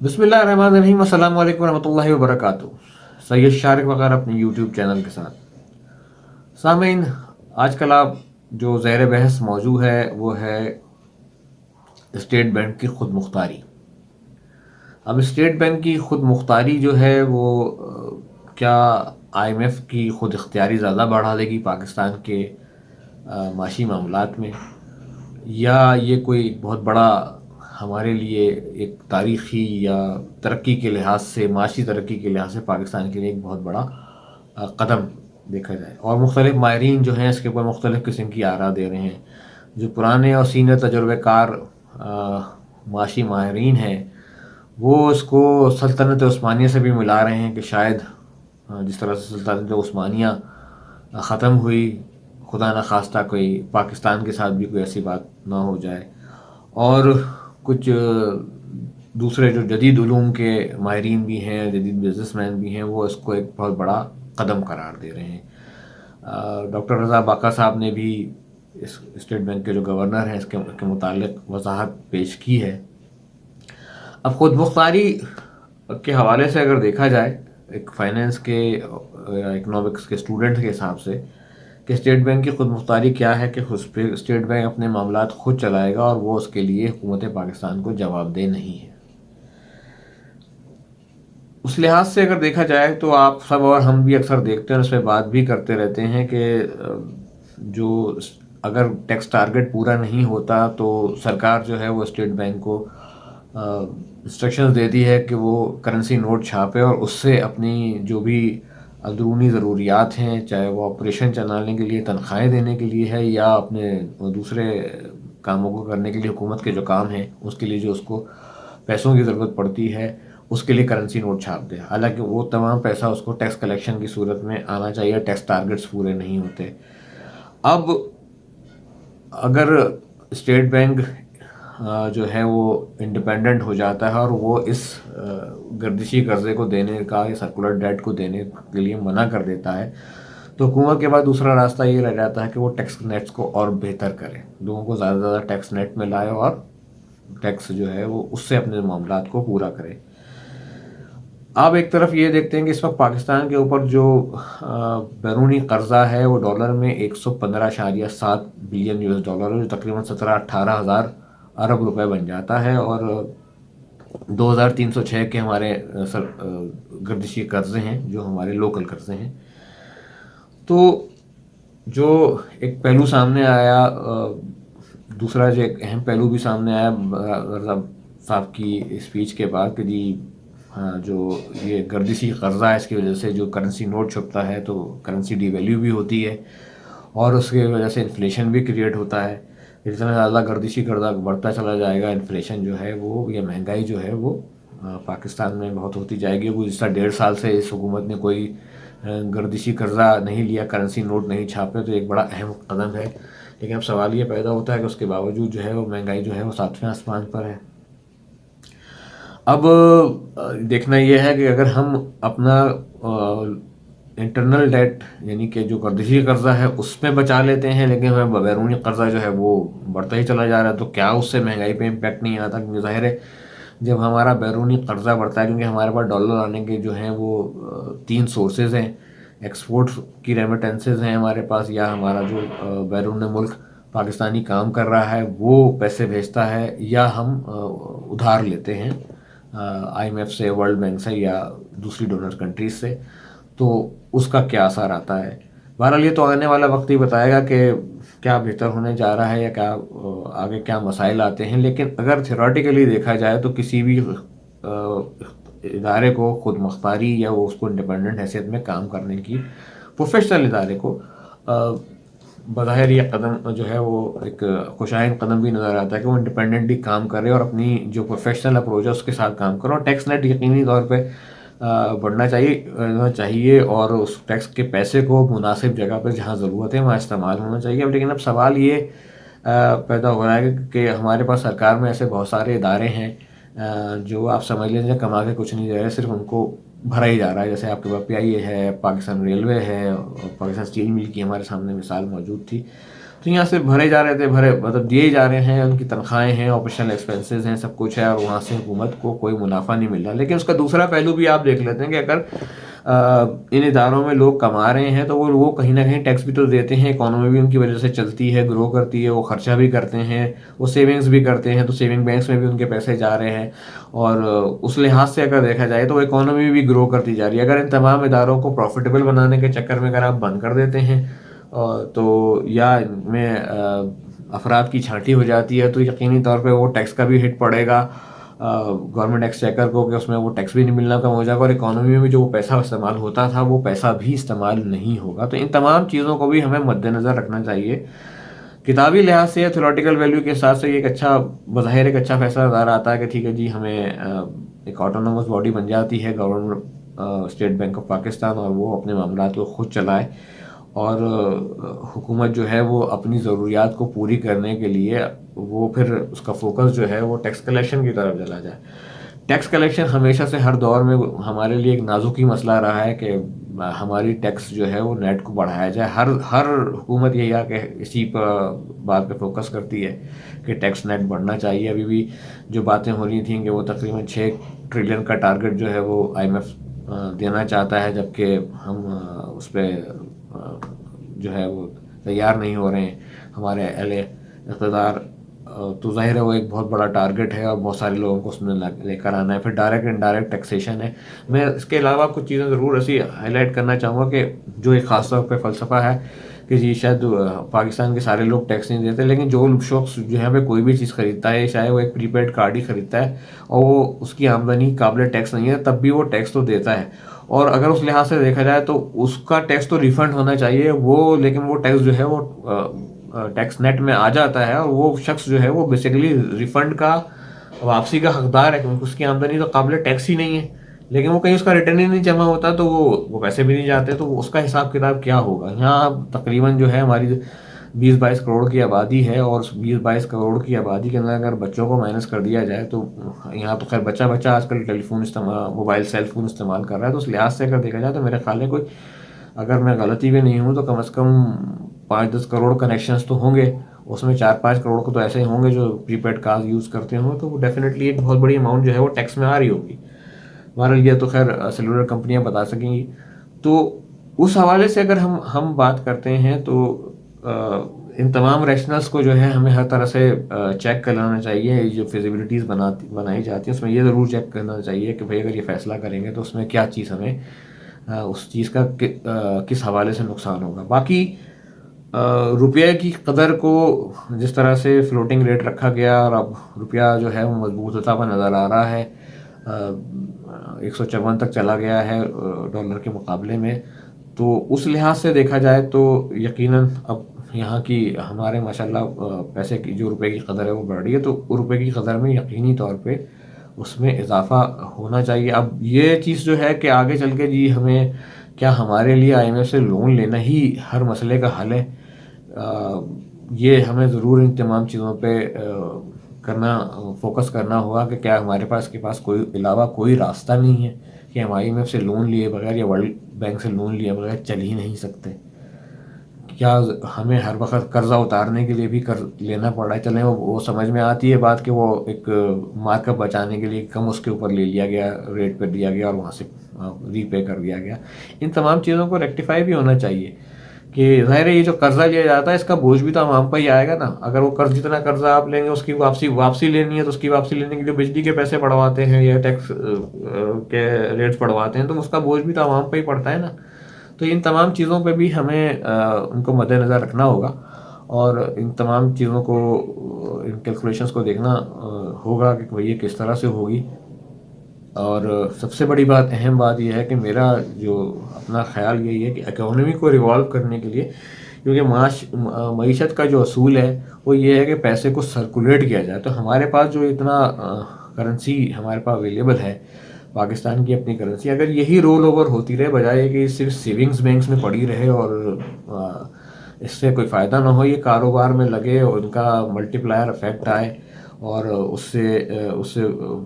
بسم اللہ الرحمن الرحیم، السلام علیکم ورحمۃ اللہ وبرکاتہ۔ سید شارق وغیرہ اپنے یوٹیوب چینل کے ساتھ سامعین، آج کل آپ جو زیر بحث موضوع ہے وہ ہے اسٹیٹ بینک کی خود مختاری۔ اب اسٹیٹ بینک کی خود مختاری جو ہے وہ کیا آئی ایم ایف کی خود اختیاری زیادہ بڑھا دے گی پاکستان کے معاشی معاملات میں، یا یہ کوئی بہت بڑا ہمارے لیے ایک تاریخی یا ترقی کے لحاظ سے، معاشی ترقی کے لحاظ سے پاکستان کے لیے ایک بہت بڑا قدم دیکھا جائے۔ اور مختلف ماہرین جو ہیں اس کے اوپر مختلف قسم کی آراء دے رہے ہیں۔ جو پرانے اور سینئر تجربہ کار معاشی ماہرین ہیں وہ اس کو سلطنت عثمانیہ سے بھی ملا رہے ہیں کہ شاید جس طرح سے سلطنت عثمانیہ ختم ہوئی، خدا نخواستہ کوئی پاکستان کے ساتھ بھی کوئی ایسی بات نہ ہو جائے۔ اور کچھ دوسرے جو جدید علوم کے ماہرین بھی ہیں، جدید بزنس مین بھی ہیں، وہ اس کو ایک بہت بڑا قدم قرار دے رہے ہیں۔ ڈاکٹر رضا باقا صاحب نے بھی اس اسٹیٹ بینک کے جو گورنر ہیں اس کے متعلق وضاحت پیش کی ہے۔ اب خود مختاری کے حوالے سے اگر دیکھا جائے ایک فائنینس کے یا اکنامکس کے اسٹوڈنٹ کے حساب سے کہ اسٹیٹ بینک کی خود مختاری کیا ہے، کہ اسٹیٹ بینک اپنے معاملات خود چلائے گا اور وہ اس کے لیے حکومت پاکستان کو جواب دہ نہیں ہے۔ اس لحاظ سے اگر دیکھا جائے تو آپ سب اور ہم بھی اکثر دیکھتے ہیں، اس پہ بات بھی کرتے رہتے ہیں کہ جو اگر ٹیکس ٹارگٹ پورا نہیں ہوتا تو سرکار جو ہے وہ اسٹیٹ بینک کو انسٹرکشنز دیتی ہے کہ وہ کرنسی نوٹ چھاپے اور اس سے اپنی جو بھی اندرونی ضروریات ہیں، چاہے وہ آپریشن چلانے کے لیے، تنخواہیں دینے کے لیے ہے، یا اپنے دوسرے کاموں کو کرنے کے لیے حکومت کے جو کام ہیں اس کے لیے جو اس کو پیسوں کی ضرورت پڑتی ہے اس کے لیے کرنسی نوٹ چھاپ دے۔ حالانکہ وہ تمام پیسہ اس کو ٹیکس کلیکشن کی صورت میں آنا چاہیے، ٹیکس ٹارگٹس پورے نہیں ہوتے۔ اب اگر اسٹیٹ بینک جو ہے وہ انڈیپینڈنٹ ہو جاتا ہے اور وہ اس گردشی قرضے کو دینے کا یا سرکولر ڈیٹ کو دینے کے لیے منع کر دیتا ہے تو حکومت کے بعد دوسرا راستہ یہ رہ جاتا ہے کہ وہ ٹیکس نیٹس کو اور بہتر کرے، لوگوں کو زیادہ سے زیادہ ٹیکس نیٹ میں لائے اور ٹیکس جو ہے وہ اس سے اپنے معاملات کو پورا کرے۔ آپ ایک طرف یہ دیکھتے ہیں کہ اس وقت پاکستان کے اوپر جو بیرونی قرضہ ہے وہ ڈالر میں 115.7 بلین US ڈالر ہے، جو تقریباً 17-18 ہزار ارب روپے بن جاتا ہے، اور 2306 کے ہمارے گردشی قرضے ہیں جو ہمارے لوکل قرضے ہیں۔ تو جو ایک پہلو سامنے آیا، دوسرا جو ایک اہم پہلو بھی سامنے آیا رضا صاحب کی اسپیچ کے بعد کہ جی جو یہ گردشی قرضہ ہے اس کی وجہ سے جو کرنسی نوٹ چھپتا ہے تو کرنسی ڈی ویلیو بھی ہوتی ہے اور اس کی وجہ سے انفلیشن بھی کریٹ ہوتا ہے۔ جتنا زیادہ گردشی قرضہ بڑھتا چلا جائے گا، انفلیشن جو ہے وہ یا مہنگائی جو ہے وہ پاکستان میں بہت ہوتی جائے گی۔ گزشتہ 1.5 سال سے اس حکومت نے کوئی گردشی قرضہ نہیں لیا، کرنسی نوٹ نہیں چھاپے، تو ایک بڑا اہم قدم ہے۔ لیکن اب سوال یہ پیدا ہوتا ہے کہ اس کے باوجود جو ہے وہ مہنگائی جو ہے وہ 7ویں آسمان پر ہے۔ اب دیکھنا یہ ہے کہ اگر ہم اپنا انٹرنل ڈیٹ یعنی کہ جو گردشی قرضہ ہے اس میں بچا لیتے ہیں، لیکن ہمیں بیرونی قرضہ جو ہے وہ بڑھتا ہی چلا جا رہا ہے، تو کیا اس سے مہنگائی پہ امپیکٹ نہیں آتا؟ کیونکہ ظاہر ہے جب ہمارا بیرونی قرضہ بڑھتا ہے، کیونکہ ہمارے پاس ڈالر آنے کے جو ہیں وہ 3 سورسز ہیں، ایکسپورٹ کی ریمیٹنسز ہیں ہمارے پاس، یا ہمارا جو بیرون ملک پاکستانی کام کر رہا ہے وہ پیسے بھیجتا ہے، یا ہم ادھار لیتے ہیں آئی ایم ایف سے، ورلڈ بینک سے یا دوسری ڈونر کنٹریز سے۔ تو اس کا کیا اثر آتا ہے؟ بہرحال یہ تو آنے والا وقت ہی بتائے گا کہ کیا بہتر ہونے جا رہا ہے یا کیا آگے کیا مسائل آتے ہیں۔ لیکن اگر تھیوریٹیکلی دیکھا جائے تو کسی بھی ادارے کو خود مختاری یا وہ اس کو انڈیپینڈنٹ حیثیت میں کام کرنے کی، پروفیشنل ادارے کو بظاہر یہ قدم جو ہے وہ ایک خوشائن قدم بھی نظر آتا ہے کہ وہ انڈیپینڈنٹلی کام کرے اور اپنی جو پروفیشنل اپروچ ہے اس کے ساتھ کام کرے، اور ٹیکس نیٹ یقینی طور پہ بڑھنا چاہیے اور اس ٹیکس کے پیسے کو مناسب جگہ پہ جہاں ضرورت ہے وہاں استعمال ہونا چاہیے۔ اب لیکن اب سوال یہ پیدا ہو رہا ہے کہ ہمارے پاس سرکار میں ایسے بہت سارے ادارے ہیں جو آپ سمجھ لیجیے کما کے کچھ نہیں دے رہے، صرف ان کو بھرا ہی جا رہا ہے۔ جیسے آپ کے PIA ہے، پاکستان ریلوے ہے، اور پاکستان اسٹیل مل کی ہمارے سامنے مثال موجود تھی۔ تو یہاں سے بھرے جا رہے تھے، مطلب دیے جا رہے ہیں، ان کی تنخواہیں ہیں، آپریشنل ایکسپینسز ہیں، سب کچھ ہے، اور وہاں سے حکومت کو کوئی منافع نہیں مل رہا. لیکن اس کا دوسرا پہلو بھی آپ دیکھ لیتے ہیں کہ اگر ان اداروں میں لوگ کما رہے ہیں تو وہ کہیں نہ کہیں ٹیکس بھی تو دیتے ہیں، اکانومی بھی ان کی وجہ سے چلتی ہے، گرو کرتی ہے، وہ خرچہ بھی کرتے ہیں، وہ سیونگز بھی کرتے ہیں، تو سیونگ بینکس میں بھی ان کے پیسے جا رہے ہیں. اور اس لحاظ سے اگر دیکھا جائے تو اکانومی بھی گرو کرتی جا رہی ہے. اگر ان تمام اداروں کو پروفیٹیبل بنانے کے چکر میں اگر آپ بند کر دیتے ہیں تو یا ان میں افراد کی چھانٹی ہو جاتی ہے، تو یقینی طور پہ وہ ٹیکس کا بھی ہٹ پڑے گا گورنمنٹ ایکسچیکر کو، کہ اس میں وہ ٹیکس بھی نہیں ملنا کم ہو جائے گا، اور اکانومی میں جو وہ پیسہ استعمال ہوتا تھا وہ پیسہ بھی استعمال نہیں ہوگا. تو ان تمام چیزوں کو بھی ہمیں مد نظر رکھنا چاہیے. کتابی لحاظ سے تھیوریٹیکل ویلیو کے حساب سے یہ ایک اچھا بظاہر ایک اچھا فیصلہ نظر آتا ہے کہ ٹھیک ہے جی، ہمیں ایک آٹونومس باڈی بن جاتی ہے government state bank of Pakistan, اور وہ اپنے معاملات کو خود چلائے، اور حکومت جو ہے وہ اپنی ضروریات کو پوری کرنے کے لیے وہ پھر اس کا فوکس جو ہے وہ ٹیکس کلیکشن کی طرف چلا جائے. ٹیکس کلیکشن ہمیشہ سے ہر دور میں ہمارے لیے ایک نازکی مسئلہ رہا ہے کہ ہماری ٹیکس جو ہے وہ نیٹ کو بڑھایا جائے. ہر حکومت یہ کہ اسی بات پہ فوکس کرتی ہے کہ ٹیکس نیٹ بڑھنا چاہیے. ابھی بھی جو باتیں ہو رہی تھیں کہ وہ تقریباً 6 ٹریلین کا ٹارگٹ جو ہے وہ IMF دینا چاہتا ہے، جبکہ ہم اس پہ جو ہے وہ تیار نہیں ہو رہے ہیں ہمارے اہل اقتدار. تو ظاہر ہے وہ ایک بہت بڑا ٹارگٹ ہے اور بہت سارے لوگوں کو اس میں لے کر آنا ہے. پھر ڈائریکٹ انڈائریکٹ ٹیکسیشن ہے. میں اس کے علاوہ کچھ چیزیں ضرور ایسی ہائی لائٹ کرنا چاہوں گا کہ جو ایک خاص طور پہ فلسفہ ہے کہ جی شاید پاکستان کے سارے لوگ ٹیکس نہیں دیتے، لیکن جو شخص جو ہے کوئی بھی چیز خریدتا ہے، چاہے وہ ایک پری پیڈ کارڈ ہی خریدتا ہے اور وہ اس کی آمدنی قابل ٹیکس نہیں ہے، تب بھی وہ ٹیکس تو دیتا ہے. اور اگر اس لحاظ سے دیکھا جائے تو اس کا ٹیکس تو ریفنڈ ہونا چاہیے وہ، لیکن وہ ٹیکس جو ہے وہ ٹیکس نیٹ میں آ جاتا ہے، اور وہ شخص جو ہے وہ بیسیکلی ریفنڈ کا، واپسی کا حقدار ہے، کیونکہ اس کی آمدنی تو قابل ٹیکس ہی نہیں ہے، لیکن وہ کہیں اس کا ریٹرن ہی نہیں جمع ہوتا تو وہ پیسے بھی نہیں جاتے. تو اس کا حساب کتاب کیا ہوگا؟ یہاں تقریباً جو ہے ہماری 20-22 کروڑ کی آبادی ہے، اور 20-22 کروڑ کی آبادی کے اندر اگر بچوں کو مائنس کر دیا جائے تو یہاں تو خیر بچہ آج کل ٹیلی فون موبائل سیل فون استعمال کر رہا ہے. تو اس لحاظ سے اگر دیکھا جائے تو میرے خیال ہے کوئی، اگر میں غلطی بھی نہیں ہوں تو کم از کم 5-10 کروڑ کنیکشنز تو ہوں گے، اس میں 4-5 کروڑ کو تو ایسے ہی ہوں گے جو پری پیڈ کارڈ یوز کرتے ہوں. تو وہ ڈیفینیٹلی ایک بہت بڑی اماؤنٹ جو ہے وہ ٹیکس میں آ رہی ہوگی. بہرحال یہ تو خیر سیلولر کمپنیاں بتا سکیں گی. تو اس حوالے سے اگر ہم بات کرتے ہیں تو ان تمام ریشنلس کو جو ہے ہمیں ہر طرح سے چیک کر لینا چاہیے. جو فیزیبلٹیز بنائی جاتی ہیں اس میں یہ ضرور چیک کرنا چاہیے کہ بھئی اگر یہ فیصلہ کریں گے تو اس میں کیا چیز ہمیں اس چیز کا کس حوالے سے نقصان ہوگا. باقی روپیہ کی قدر کو جس طرح سے فلوٹنگ ریٹ رکھا گیا اور اب روپیہ جو ہے وہ مضبوط ہوتا ہوا نظر آ رہا ہے، 154 تک چلا گیا ہے ڈالر کے مقابلے میں. تو اس لحاظ سے دیکھا جائے تو یقیناً اب یہاں کی ہمارے ماشاءاللہ پیسے کی جو روپے کی قدر ہے وہ بڑھ رہی ہے، تو روپے کی قدر میں یقینی طور پہ اس میں اضافہ ہونا چاہیے. اب یہ چیز جو ہے کہ آگے چل کے جی ہمیں کیا ہمارے لیے IMF سے لون لینا ہی ہر مسئلے کا حل ہے؟ یہ ہمیں ضرور ان تمام چیزوں پہ فوکس کرنا ہوگا کہ کیا ہمارے پاس کوئی علاوہ کوئی راستہ نہیں ہے کہ ہم IMF سے لون لیے بغیر یا ورلڈ بینک سے لون لیے بغیر چل ہی نہیں سکتے؟ کیا ہمیں ہر وقت قرضہ اتارنے کے لیے بھی لینا پڑ رہا ہے؟ چلیں وہ سمجھ میں آتی ہے بات کہ وہ ایک مارک اپ بچانے کے لیے کم اس کے اوپر لے لیا گیا، ریٹ پہ دیا گیا اور وہاں سے ری پے کر دیا گیا. ان تمام چیزوں کو ریکٹیفائی بھی ہونا چاہیے کہ ظاہر ہے یہ جو قرضہ لیا جاتا ہے اس کا بوجھ بھی تو عوام پہ ہی آئے گا نا. اگر وہ جتنا قرضہ آپ لیں گے اس کی واپسی لینی ہے تو اس کی واپسی لینے کے لیے بجلی کے پیسے بڑھواتے ہیں یا ٹیکس کے ریٹس بڑھواتے ہیں تو اس کا بوجھ بھی تو عوام پہ ہی پڑتا ہے نا. تو ان تمام چیزوں پہ بھی ہمیں ان کو مد نظر رکھنا ہوگا اور ان تمام چیزوں کو، ان کیلکولیشنز کو دیکھنا ہوگا کہ بھئی یہ کس طرح سے ہوگی. اور سب سے بڑی بات، اہم بات یہ ہے کہ میرا جو اپنا خیال یہی ہے کہ اکانومی کو ریوالو کرنے کے لیے، کیونکہ معیشت کا جو اصول ہے وہ یہ ہے کہ پیسے کو سرکولیٹ کیا جائے. تو ہمارے پاس جو اتنا کرنسی ہمارے پاس اویلیبل ہے، پاکستان کی اپنی کرنسی، اگر یہی رول اوور ہوتی رہے بجائے کہ صرف سیونگز بینکس میں پڑی رہے اور اس سے کوئی فائدہ نہ ہو، یہ کاروبار میں لگے اور ان کا ملٹی پلائر افیکٹ آئے اور اس سے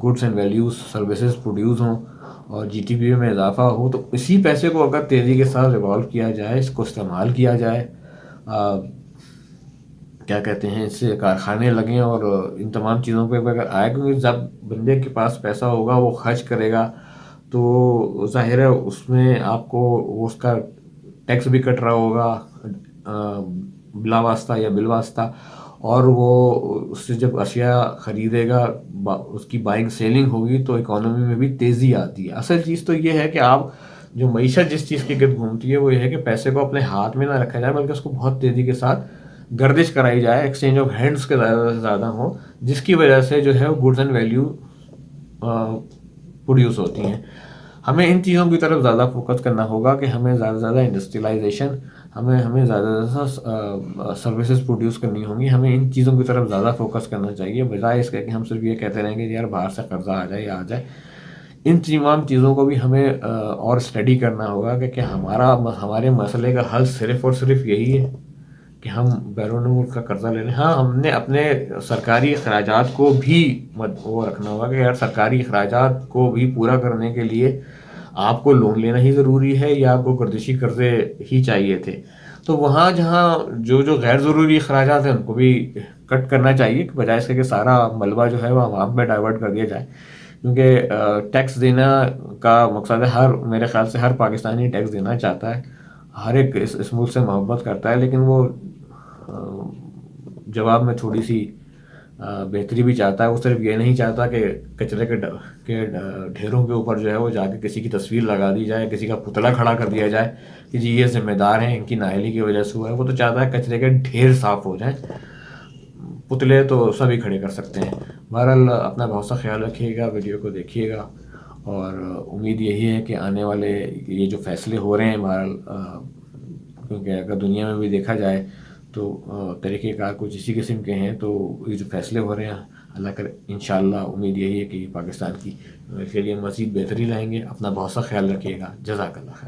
goods and values services produce ہوں اور GDP میں اضافہ ہو، تو اسی پیسے کو اگر تیزی کے ساتھ ریوالو کیا جائے، اس کو استعمال کیا جائے، کیا کہتے ہیں اس سے کارخانے لگیں اور ان تمام چیزوں پہ اگر آئے، کیونکہ جب بندے کے پاس پیسہ ہوگا وہ خرچ کرے گا تو ظاہر ہے اس میں آپ کو اس کا ٹیکس بھی کٹ رہا ہوگا بلا واسطہ یا بالواسطہ، اور وہ اس سے جب اشیاء خریدے گا، اس کی بائنگ سیلنگ ہوگی تو اکانومی میں بھی تیزی آتی ہے۔ اصل چیز تو یہ ہے کہ آپ جو معیشت جس چیز کی گرد گھومتی ہے وہ یہ ہے کہ پیسے کو اپنے ہاتھ میں نہ رکھا جائے، بلکہ اس کو بہت تیزی کے ساتھ گردش کرائی جائے، ایکسچینج آف ہینڈس کے زیادہ سے زیادہ ہوں، جس کی وجہ سے جو ہے گڈز اینڈ ویلیو پروڈیوس ہوتی ہیں۔ ہمیں ان چیزوں کی طرف زیادہ فوکس کرنا ہوگا کہ ہمیں زیادہ سے زیادہ انڈسٹریلائزیشن، ہمیں زیادہ سے زیادہ سروسز پروڈیوس کرنی ہوں گی، ہمیں ان چیزوں کی طرف زیادہ فوکس کرنا چاہیے، بجائے اس کے کہ ہم صرف یہ کہتے رہیں گے کہ یار باہر سے قرضہ آ جائے یا آ جائے۔ ان تمام چیزوں کو بھی ہمیں اور اسٹڈی کرنا ہوگا کہ کیا ہمارے مسئلے کا حل صرف اور صرف یہی ہے کہ ہم بیرون ملک کا قرضہ لے لیں؟ ہاں، ہم نے اپنے سرکاری اخراجات کو بھی وہ رکھنا ہوگا کہ یار سرکاری اخراجات کو بھی پورا کرنے کے لیے آپ کو لون لینا ہی ضروری ہے یا آپ کو گردشی قرضے ہی چاہیے تھے؟ تو وہاں جہاں جو غیر ضروری اخراجات ہیں ان کو بھی کٹ کرنا چاہیے، بجائے اس کے کہ سارا ملبہ جو ہے وہ عوام پہ ڈائیورٹ کر دیا جائے، کیونکہ ٹیکس دینا کا مقصد ہے، میرے خیال سے ہر پاکستانی ٹیکس دینا چاہتا ہے، ہر ایک اس ملک سے محبت کرتا ہے، لیکن وہ جواب میں تھوڑی سی بہتری بھی چاہتا ہے۔ وہ صرف یہ نہیں چاہتا کہ کچرے کے ڈھیروں کے اوپر جو ہے وہ جا کے کسی کی تصویر لگا دی جائے، کسی کا پتلا کھڑا کر دیا جائے کہ جی یہ ذمہ دار ہیں، ان کی نااہلی کی وجہ سے ہوا ہے۔ وہ تو چاہتا ہے کچرے کے ڈھیر صاف ہو جائیں، پتلے تو سبھی کھڑے کر سکتے ہیں۔ بہرحال اپنا بہت سا خیال رکھیے گا، ویڈیو کو دیکھیے گا، اور امید یہی ہے کہ آنے والے یہ جو فیصلے ہو رہے ہیں بہرحال، کیونکہ اگر دنیا میں بھی دیکھا جائے تو طریقہ کار کچھ اسی قسم کے ہیں، تو یہ جو فیصلے ہو رہے ہیں اللہ کرے انشاءاللہ امید یہی ہے کہ پاکستان کے لیے مزید بہتری لائیں گے۔ اپنا بہت سا خیال رکھیے گا، جزاک اللہ خیر۔